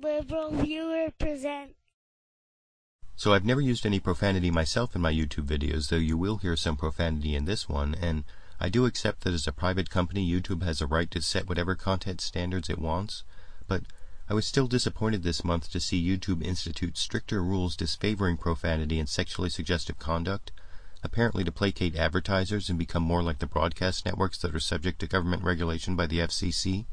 Liberal Viewer present. So I've never used any profanity myself in my YouTube videos, though you will hear some profanity in this one, and I do accept that as a private company, YouTube has a right to set whatever content standards it wants, but I was still disappointed this month to see YouTube institute stricter rules disfavoring profanity and sexually suggestive conduct, apparently to placate advertisers and become more like the broadcast networks that are subject to government regulation by the FCC.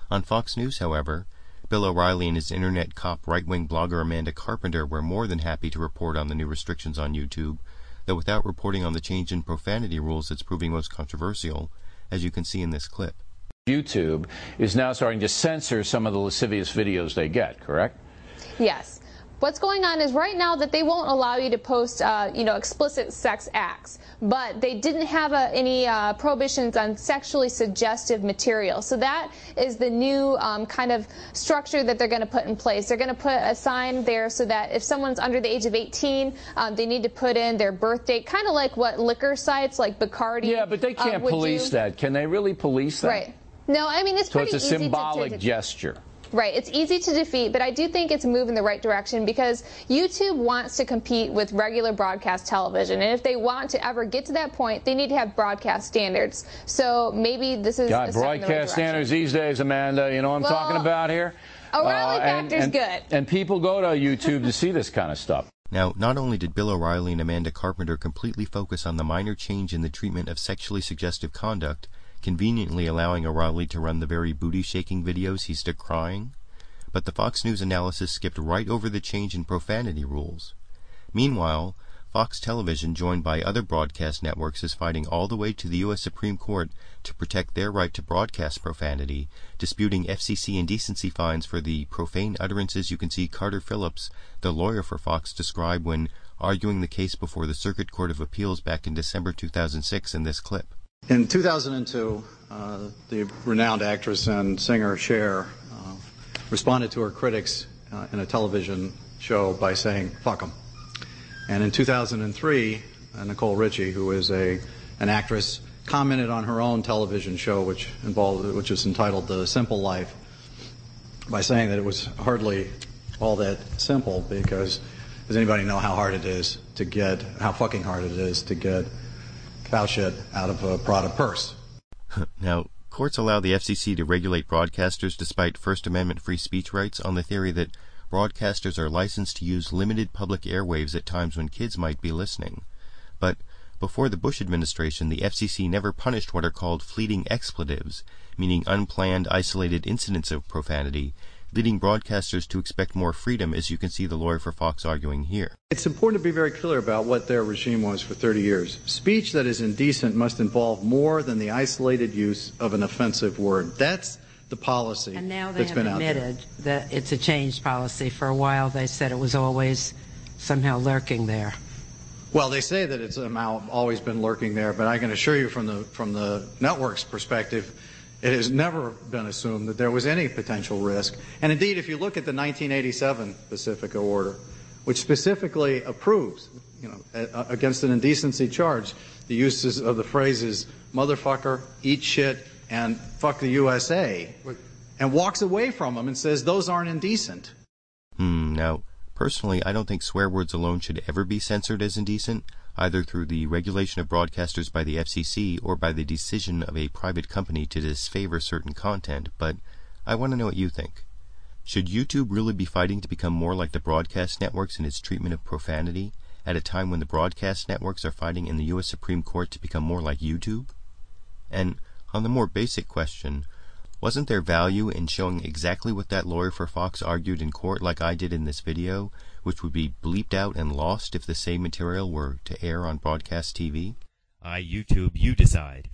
On Fox News, however, Bill O'Reilly and his internet cop right-wing blogger Amanda Carpenter were more than happy to report on the new restrictions on YouTube, though without reporting on the change in profanity rules that's proving most controversial, as you can see in this clip. YouTube is now starting to censor some of the lascivious videos they get, correct? Yes. What's going on is right now that they won't allow you to post, explicit sex acts, but they didn't have any prohibitions on sexually suggestive material. So that is the new kind of structure that they're going to put in place. They're going to put a sign there so that if someone's under the age of 18, they need to put in their birth date, kind of like what liquor sites like Bacardi. Yeah, but they can't police that. Can they really police that? Right. No, I mean, it's pretty easy. So it's a symbolic gesture. Right. It's easy to defeat, but I do think it's a move in the right direction because YouTube wants to compete with regular broadcast television. And if they want to ever get to that point, they need to have broadcast standards. So maybe this is got broadcast standards these days, Amanda. You know what I'm talking about here? O'Reilly Factor's good. And people go to YouTube to see this kind of stuff. Now, not only did Bill O'Reilly and Amanda Carpenter completely focus on the minor change in the treatment of sexually suggestive conduct, conveniently allowing O'Reilly to run the very booty-shaking videos he's decrying, but the Fox News analysis skipped right over the change in profanity rules. Meanwhile, Fox Television, joined by other broadcast networks, is fighting all the way to the U.S. Supreme Court to protect their right to broadcast profanity, disputing FCC indecency fines for the profane utterances you can see Carter Phillips, the lawyer for Fox, describe when arguing the case before the Circuit Court of Appeals back in December 2006 in this clip. In 2002, the renowned actress and singer Cher responded to her critics in a television show by saying, "Fuck 'em." And in 2003, Nicole Richie, who is an actress, commented on her own television show, which is entitled "The Simple Life," by saying that it was hardly all that simple because does anybody know how fucking hard it is to get cow shit out of a Prada purse? Now, courts allow the FCC to regulate broadcasters despite First Amendment free speech rights on the theory that broadcasters are licensed to use limited public airwaves at times when kids might be listening. But before the Bush administration, the FCC never punished what are called fleeting expletives, meaning unplanned, isolated incidents of profanity, leading broadcasters to expect more freedom, as you can see the lawyer for Fox arguing here. It's important to be very clear about what their regime was for 30 years. Speech that is indecent must involve more than the isolated use of an offensive word. That's the policy that's been out there. And now they have admitted that it's a changed policy. For a while they said it was always somehow lurking there. Well, they say that it's somehow always been lurking there, but I can assure you from the network's perspective, it has never been assumed that there was any potential risk. And indeed, if you look at the 1987 Pacifica order, which specifically approves, against an indecency charge, the uses of the phrases "motherfucker," "eat shit," and "fuck the USA," and walks away from them and says those aren't indecent. Now, personally, I don't think swear words alone should ever be censored as indecent, either through the regulation of broadcasters by the FCC or by the decision of a private company to disfavor certain content, but I want to know what you think. Should YouTube really be fighting to become more like the broadcast networks in its treatment of profanity, at a time when the broadcast networks are fighting in the U.S. Supreme Court to become more like YouTube? And on the more basic question, wasn't there value in showing exactly what that lawyer for Fox argued in court like I did in this video, which would be bleeped out and lost if the same material were to air on broadcast TV? YouTube, you decide.